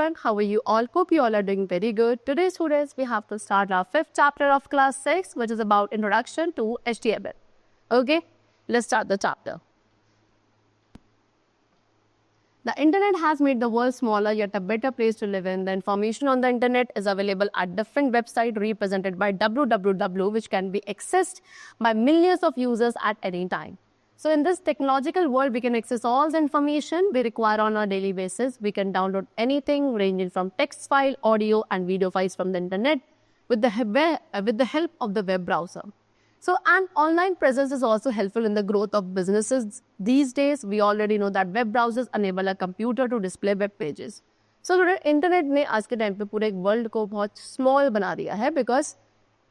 everyone, how are you all? Hope you all are doing very good. Today students, we have to start our 5th chapter of class 6, which is about introduction to HTML. Okay, let's start the chapter. The internet has made the world smaller yet a better place to live in. The information on the internet is available at different websites represented by www, which can be accessed by millions of users at any time. So in this technological world, we can access all the information we require on a daily basis. We can download anything ranging from text file, audio and video files from the internet with the help of the web browser. So an online presence is also helpful in the growth of businesses. These days, we already know that web browsers enable a computer to display web pages. So internet ने आज के time पे पूरे एक world को बहुत small बना दिया है बिकॉज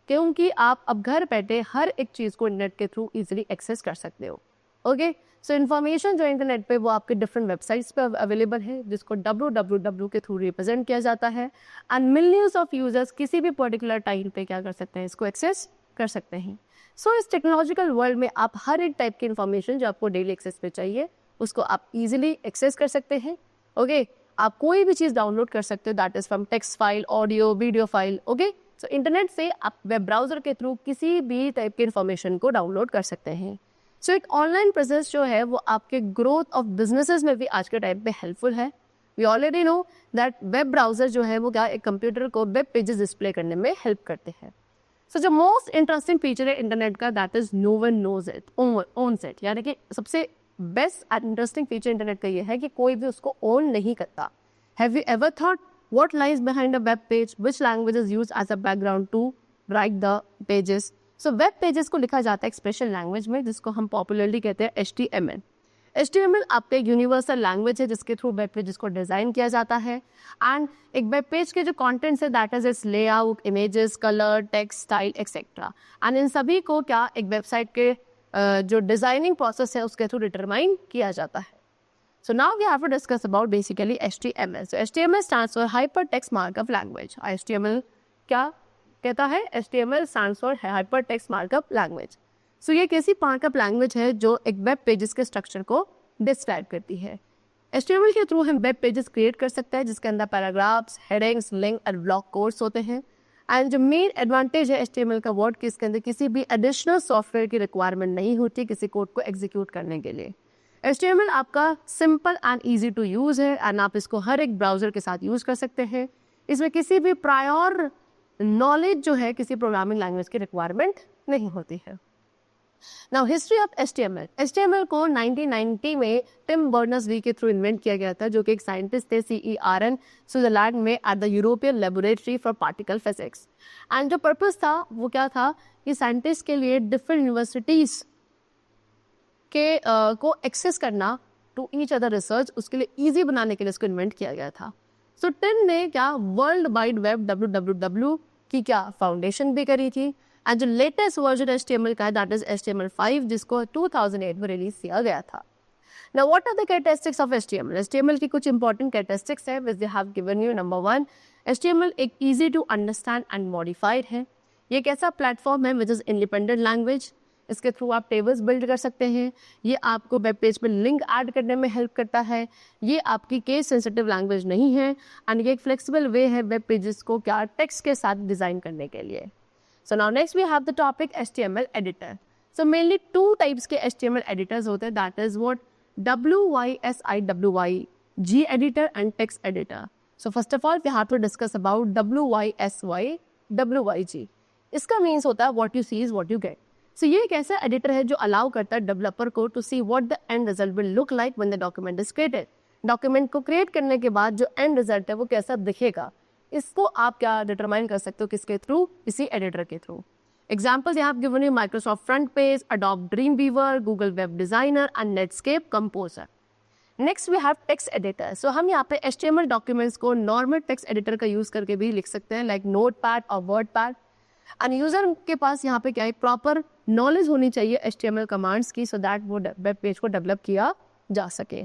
क्योंकि आप अब घर बैठे हर एक चीज़ को इंटरनेट के थ्रू इजीली एक्सेस कर सकते हो. ओके, सो इन्फॉर्मेशन जो इंटरनेट पे वो आपके डिफरेंट वेबसाइट्स पे अवेलेबल है जिसको www के थ्रू रिप्रेजेंट किया जाता है एंड मिलियंस ऑफ यूजर्स किसी भी पर्टिकुलर टाइम पे क्या कर सकते हैं, इसको एक्सेस कर सकते हैं. सो इस टेक्नोलॉजिकल वर्ल्ड में आप हर एक टाइप की इन्फॉर्मेशन जो आपको डेली एक्सेस पे चाहिए उसको आप इजीली एक्सेस कर सकते हैं. ओके, आप कोई भी चीज़ डाउनलोड कर सकते हो, that is from text file, audio, video file. Okay, so internet से आप वेब ब्राउजर के थ्रू किसी भी टाइप की इन्फॉर्मेशन को डाउनलोड कर सकते हैं. सो एक ऑनलाइन प्रेजेंस जो है वो आपके ग्रोथ ऑफ बिजनेसेस में भी आज के टाइम पे हेल्पफुल है. We already know that web browser जो है वो क्या एक कंप्यूटर को वेब पेजेस डिस्प्ले करने में हेल्प करते हैं. सो जो मोस्ट इंटरेस्टिंग फीचर है इंटरनेट का that is no one knows it owns it, यानी कि सबसे best and interesting feature internet का ये है कि कोई भी उसको ओन नहीं करता. Have you ever thought what lies behind a web page, which language is used as a background to write the pages. So web pages को लिखा जाता है एक स्पेशल लैंग्वेज में जिसको हम पॉपुलरली कहते हैं HTML. HTML आपका एक यूनिवर्सल लैंग्वेज है जिसके थ्रू वेब पेजेस को डिज़ाइन किया जाता है एंड एक वेब पेज के जो कंटेंट्स है that is it's layout, images, colour, text, style etcetera. And in सभी को क्या एक वेबसाइट के जो डिज़ाइनिंग प्रोसेस है उसके थ्रू डिटरमाइन किया जाता है. So now we have to discuss about basically HTML. So HTML stands for Hypertext Markup Language. HTML क्या कहता है? HTML stands for Hypertext Markup Language. So ये कैसी मार्कअप लैंग्वेज है जो एक वेब पेजेस के स्ट्रक्चर को डिस्क्राइब करती है. HTML के थ्रू हम वेब पेजेस क्रिएट कर सकते हैं जिसके अंदर पैराग्राफ्स, हेडिंग्स, लिंक और ब्लॉक कोड्स होते हैं. एंड जो मेन एडवांटेज है HTML का वर्ड कि इसके अंदर किसी भी एडिशनल सॉफ्टवेयर की रिक्वायरमेंट नहीं होती किसी कोड को एग्जीक्यूट करने के लिए. HTML आपका simple and easy to use है एंड आप इसको हर एक ब्राउज़र के साथ यूज़ कर सकते हैं. इसमें किसी भी प्रायर नॉलेज जो है किसी प्रोग्रामिंग लैंग्वेज की रिक्वायरमेंट नहीं होती है. नाउ हिस्ट्री ऑफ HTML को 1990 में टिम बर्नर्स-ली के थ्रू इन्वेंट किया गया था जो कि एक साइंटिस्ट थे CERN स्विट्जरलैंड में at the European laboratory for particle physics. And जो पर्पस था वो क्या था कि साइंटिस्ट के लिए डिफरेंट यूनिवर्सिटीज़ के को एक्सेस करना टू ईच अदर रिसर्च उसके लिए ईजी बनाने के लिए इसको इन्वेंट किया गया था. सो टिम ने क्या वर्ल्ड वाइड वेब www की क्या फाउंडेशन भी करी थी एंड जो लेटेस्ट वर्जन HTML का है दैट इज HTML5 जिसको 2008 में रिलीज किया गया था. Now what are the characteristics of HTML की कुछ इंपॉर्टेंट कैरेक्टरिस्टिक्स है which they have given you. Number 1, HTML एक easy to understand and modified है. ये एक ऐसा प्लेटफॉर्म है विच इज़ इंडिपेंडेंट लैंग्वेज. इसके थ्रू आप टेबल्स बिल्ड कर सकते हैं. ये आपको वेब पेज पे लिंक ऐड करने में हेल्प करता है. ये आपकी केस सेंसिटिव लैंग्वेज नहीं है एंड ये एक फ्लेक्सिबल वे है वेब पेजेस को क्या टेक्स्ट के साथ डिज़ाइन करने के लिए. So now next we have the topic HTML editor. So mainly 2 types के HTML एडिटर्स होते हैं that is what WYSIWY editor and text editor. So first of all we have to discuss about WYSIWYG. इसका means होता है what you see is what you get. So ये एक ऐसा editor है जो अलाउ करता है डेवलपर को to see what the end result will look like when the document is created. Document को क्रिएट करने के बाद जो एंड रिजल्ट है वो कैसा दिखेगा इसको आप क्या डिटरमाइन कर सकते हो किसके थ्रू, इसी एडिटर के थ्रू. एग्जाम्पल्स यहाँ given you Microsoft FrontPage, Adobe Dreamweaver, Google web designer and Netscape Composer. Next we have text editor. So हम यहाँ पे HTML डॉक्यूमेंट्स को नॉर्मल टेक्स्ट एडिटर का यूज करके भी लिख सकते हैं लाइक नोटपैड और वर्डपैड. एंड यूजर के पास यहाँ पे क्या है प्रॉपर नॉलेज होनी चाहिए HTML कमांड्स की सो दैट वो वेब पेज को डेवलप किया जा सके.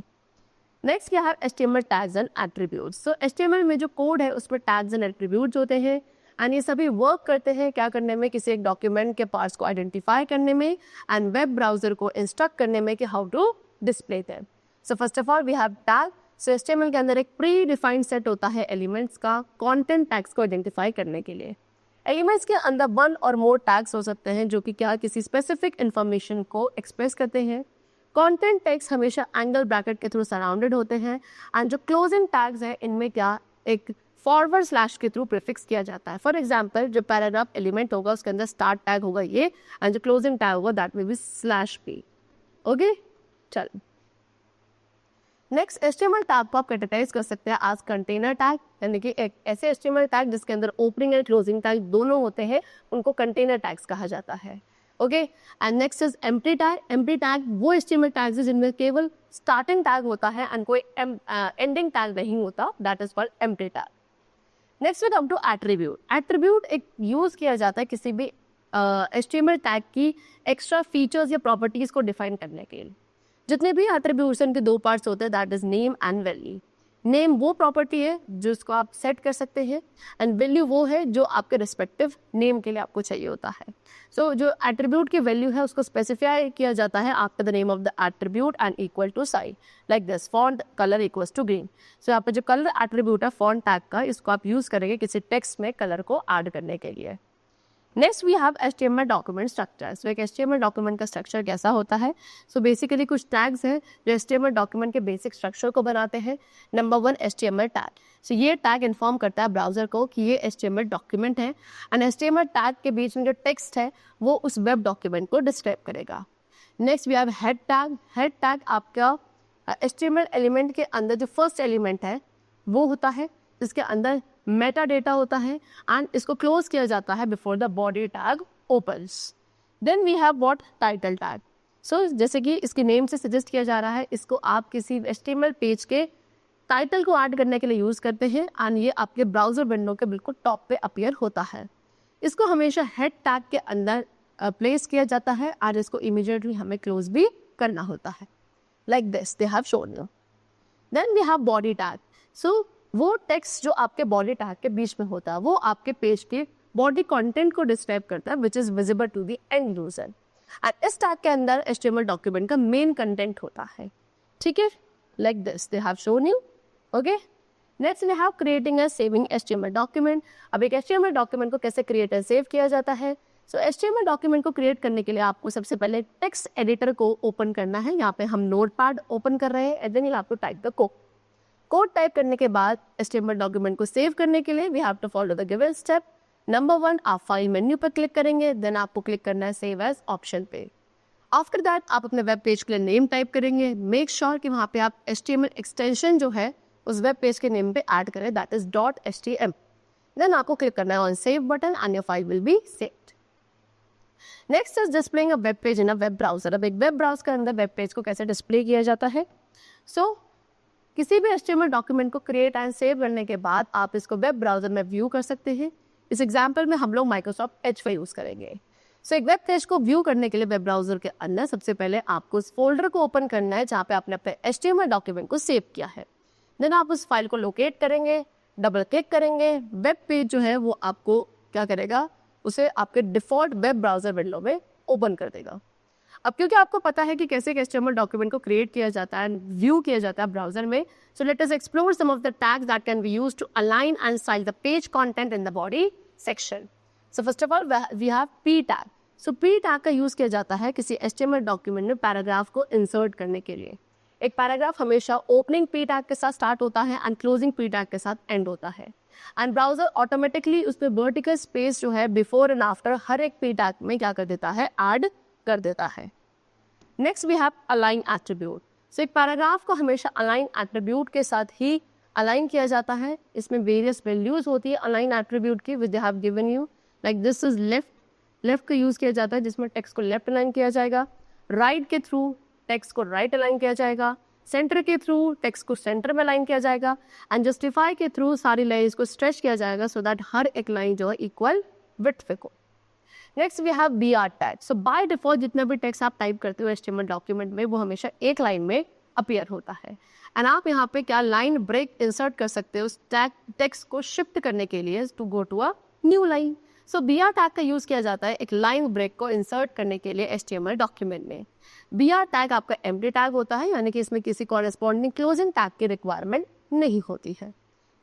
नेक्स्ट क्या है HTML tags and attributes. So HTML में जो कोड है उसमें टैग्स एंड एट्रीब्यूट्स होते हैं एंड ये सभी वर्क करते हैं क्या करने में, किसी एक डॉक्यूमेंट के पार्ट्स को आइडेंटिफाई करने में एंड वेब ब्राउजर को इंस्ट्रक्ट करने में कि how to display them. So first of all we have tag. So HTML के अंदर एक प्री डिफाइंड सेट होता है एलिमेंट्स का कंटेंट टैग्स को आइडेंटिफाई करने के लिए। एलिमेंट्स के अंदर वन और मोर टैग्स हो सकते हैं जो कि क्या किसी स्पेसिफिक इंफॉर्मेशन को एक्सप्रेस करते हैं। कंटेंट टैग्स हमेशा एंगल ब्रैकेट के थ्रू सराउंडेड होते हैं एंड जो क्लोजिंग टैग्स हैं इनमें क्या एक फॉरवर्ड स्लैश के थ्रू प्रीफिक्स किया जाता है। फॉर एग्जांपल जो पैराग्राफ एलिमेंट होगा उसके अंदर स्टार्ट टैग होगा ये एंड जो क्लोजिंग टैग होगा that will be /p। Okay, चल नेक्स्ट HTML टैग को आप कैटेगराइज कर सकते हैं आज कंटेनर टैग, यानी कि एक ऐसे HTML टैग जिसके अंदर ओपनिंग एंड क्लोजिंग टैग दोनों होते हैं उनको कंटेनर टैग्स कहा जाता है। Okay, and next is empty tag. Empty tag वो HTML टैग्स है जिनमें केवल स्टार्टिंग टैग होता है एंड कोई एंडिंग टैग नहीं होता, that is called empty tag. Next we come to attribute. Attribute एक यूज किया जाता है किसी भी HTML टैग की एक्स्ट्रा फीचर्स या प्रॉपर्टीज को डिफाइन करने के लिए। जितने भी एट्रीब्यूशन के दो पार्ट्स होते हैं that is name and value. Name वो प्रॉपर्टी है जिसको आप सेट कर सकते हैं एंड वैल्यू वो है जो आपके रिस्पेक्टिव नेम के लिए आपको चाहिए होता है। सो जो एट्रीब्यूट की वैल्यू है उसको स्पेसिफाई किया जाता है after the name of the attribute and equal to size like this font colour equals to green. So यहाँ पे जो कलर एट्रीब्यूट है फॉन्ट टैग का, इसको आप यूज करेंगे किसी टेक्स्ट में कलर को ऐड करने के लिए। Next we have HTML document structure. So एक HTML डॉक्यूमेंट का स्ट्रक्चर कैसा होता है? सो बेसिकली कुछ टैग्स हैं जो HTML डॉक्यूमेंट के बेसिक स्ट्रक्चर को बनाते हैं। Number 1 HTML tag. सो ये टैग इन्फॉर्म करता है ब्राउजर को कि ये HTML डॉक्यूमेंट है एंड HTML टैग के बीच में जो टेक्स्ट है वो उस वेब डॉक्यूमेंट को डिस्क्राइब करेगा। Next we have head tag. Head tag आपका HTML एलिमेंट के अंदर जो फर्स्ट एलिमेंट है वो होता है, इसके अंदर मेटा डेटा होता है एंड इसको क्लोज किया जाता है before the body tag opens. Then we have what title tag. So जैसे कि इसके नेम से सजेस्ट किया जा रहा है, इसको आप किसी HTML पेज के टाइटल को ऐड करने के लिए यूज करते हैं एंड ये आपके ब्राउजर विंडो के बिल्कुल टॉप पे अपीयर होता है। इसको हमेशा हेड टैग के अंदर प्लेस किया जाता है और इसको इमीडिएटली हमें क्लोज भी करना होता है like this they have shown you. Then we have body tag. So वो टेक्स्ट जो आपके बॉडी टैग के बीच में होता है वो आपके पेज के बॉडी कंटेंट को डिस्क्राइब करता है which is visible to the end user and इस टैग के अंदर HTML डॉक्यूमेंट का मेन कंटेंट होता है। ठीक है, like this they have shown you. Okay, next we have creating and saving HTML document. अब एक HTML डॉक्यूमेंट को कैसे क्रिएट एंड सेव किया जाता है? सो HTML डॉक्यूमेंट को क्रिएट करने के लिए आपको सबसे पहले टेक्स्ट एडिटर को ओपन करना है। यहाँ पे हम नोटपैड ओपन कर रहे हैं and then you have to type the code type करने के बाद HTML डॉक्यूमेंट को सेव करने के लिए we have to follow the given step. Number 1 आप फाइल मेन्यू पर क्लिक करेंगे, देन आपको क्लिक करना है सेव एज ऑप्शन पे। आफ्टर दैट आप अपने वेब पेज के लिए नेम टाइप करेंगे। मेक श्योर कि वहाँ पे आप HTML एक्सटेंशन जो है उस वेब पेज के नेम पे ऐड करें, दैट इज .html। देन आपको क्लिक करना है on save button and your file will be saved. Next is displaying a web page in a web browser. अब एक वेब ब्राउजर के अंदर वेब पेज को कैसे डिस्प्ले किया जाता है? सो किसी भी HTML डॉक्यूमेंट को क्रिएट एंड सेव करने के बाद आप इसको वेब ब्राउजर में व्यू कर सकते हैं। इस एग्जाम्पल में हम लोग माइक्रोसॉफ्ट एज का यूज करेंगे। सो एक वेब पेज को व्यू करने के लिए वेब ब्राउजर के अंदर सबसे पहले आपको उस फोल्डर को ओपन करना है जहाँ पे आपने अपने HTML डॉक्यूमेंट को सेव किया है। देन आप उस फाइल को लोकेट करेंगे, डबल क्लिक करेंगे, वेब पेज जो है वो आपको क्या करेगा, उसे आपके डिफॉल्ट वेब ब्राउजर विंडो में ओपन कर देगा। अब क्योंकि आपको पता है कि कैसे HTML डॉक्यूमेंट को क्रिएट किया जाता है, व्यू किया जाता है ब्राउजर में, so let us explore some of the tags that can be used to align and style the page content in the body section. So first of all we have p tag. So p tag का use किया जाता है किसी HTML document में paragraph को insert करने के लिए। एक पैराग्राफ हमेशा ओपनिंग p टैग के साथ स्टार्ट होता है एंड क्लोजिंग p टैग के साथ एंड होता है एंड ब्राउजर ऑटोमेटिकली उस पर वर्टिकल स्पेस जो है बिफोर एंड आफ्टर हर एक p टैग में क्या कर देता है, ऐड कर देता है। Next we have align attribute. So एक पैराग्राफ को हमेशा अलाइन एट्रीब्यूट के साथ ही अलाइन किया जाता है। इसमें वेरियस वैल्यूज होती है अलाइन एट्रीब्यूट की which they have given you, like this is left का यूज किया जाता है जिसमें टेक्स्ट को लेफ्ट अलाइन किया जाएगा, राइट के थ्रू टेक्स्ट को राइट अलाइन किया जाएगा, सेंटर के थ्रू टेक्स्ट को सेंटर में अलाइन किया जाएगा एंड जस्टिफाई के थ्रू सारी लाइन्स को स्ट्रेच किया जाएगा सो दैट हर एक लाइन जो है इक्वल विड्थ पे को। Next we have br tag. So by default जितना भी टेक्स्ट आप टाइप करते हो HTML डॉक्यूमेंट में वो हमेशा एक लाइन में अपीयर होता है एंड आप यहाँ पे क्या लाइन ब्रेक इंसर्ट कर सकते हो उस टेक्स्ट को शिफ्ट करने के लिए to go to a new line. So BR tag का यूज़ किया जाता है एक लाइन ब्रेक को इंसर्ट करने के लिए HTML डॉक्यूमेंट में। BR टैग आपका एम्प्टी टैग होता है, यानी कि इसमें किसी कॉरेस्पॉन्डिंग क्लोजिंग टैग की रिक्वायरमेंट नहीं होती है।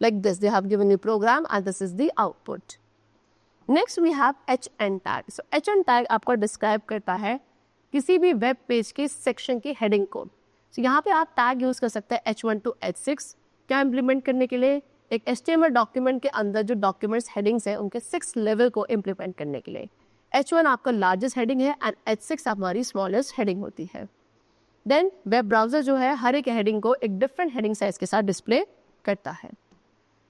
Like this, they have given you program and this is the output. Next we have HN tag. So HN tag आपको डिस्क्राइब करता है किसी भी वेब पेज के सेक्शन की हेडिंग को। So यहाँ पे आप टैग यूज़ कर सकते हैं H1 to H6 क्या इम्प्लीमेंट करने के लिए, एक HTML डॉक्यूमेंट के अंदर जो डॉक्यूमेंट्स हेडिंग्स हैं उनके 6 लेवल को इम्प्लीमेंट करने के लिए। H1 आपका लार्जेस्ट हेडिंग है एंड H6 हमारी स्मॉलेस्ट हेडिंग होती है। देन वेब ब्राउजर जो है हर एक हेडिंग को एक डिफरेंट हेडिंग साइज के साथ डिस्प्ले करता है।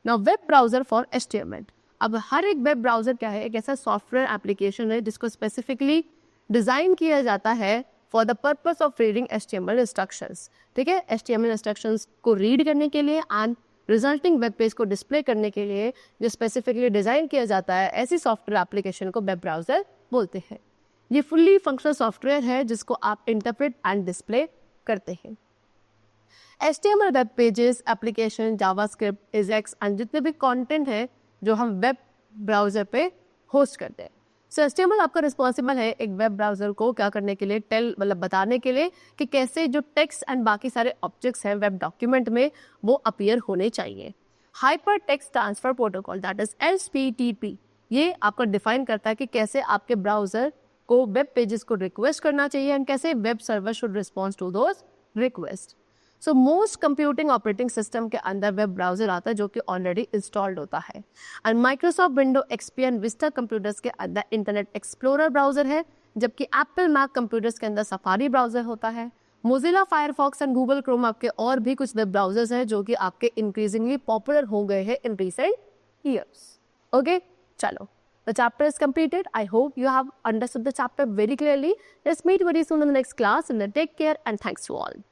Now web browser for HTML। अब हर एक वेब ब्राउजर क्या है, एक ऐसा सॉफ्टवेयर एप्लीकेशन है जिसको स्पेसिफिकली डिज़ाइन किया जाता है for the purpose of reading HTML instructions. ठीक है, HTML इंस्ट्रक्शंस को रीड करने के लिए एंड रिजल्टिंग वेब पेज को डिस्प्ले करने के लिए जो स्पेसिफिकली डिज़ाइन किया जाता है, ऐसी सॉफ्टवेयर एप्लीकेशन को वेब ब्राउजर बोलते हैं। ये फुल्ली फंक्शनल सॉफ्टवेयर है जिसको आप इंटरप्रेट एंड डिस्प्ले करते हैं। HTML web pages, application, JavaScript, Ajax and जितने भी कंटेंट है जो हम वेब ब्राउजर पे होस्ट करते हैं। सो HTML आपका रिस्पॉन्सिबल है एक वेब ब्राउजर को क्या करने के लिए, मतलब बताने के लिए कि कैसे जो टेक्स्ट एंड बाकी सारे ऑब्जेक्ट्स हैं वेब डॉक्यूमेंट में वो अपीयर होने चाहिए। Hyper text transfer protocol that is HTTP ये आपको डिफाइन करता है कि कैसे आपके ब्राउजर को वेब पेजेस को रिक्वेस्ट करना चाहिए एंड कैसे web server should respond to those request. So most computing operating system के अंदर वेब ब्राउजर आता है जो कि ऑलरेडी इंस्टॉल्ड होता है। And Microsoft window XP and Vista computers के अंदर इंटरनेट एक्सप्लोरर ब्राउजर है, जबकि एप्पल मैक कंप्यूटर्स के अंदर सफारी ब्राउजर होता है। Mozilla Firefox and Google Chrome आपके और भी कुछ वेब ब्राउजर्स हैं जो कि आपके इंक्रीजिंगली पॉपुलर हो गए हैं इन रिसेंट ईयर्स। ओके, चलो, the chapter is completed. I hope you have understood the chapter very clearly. Let's meet very soon in the next class and take care and thanks to all.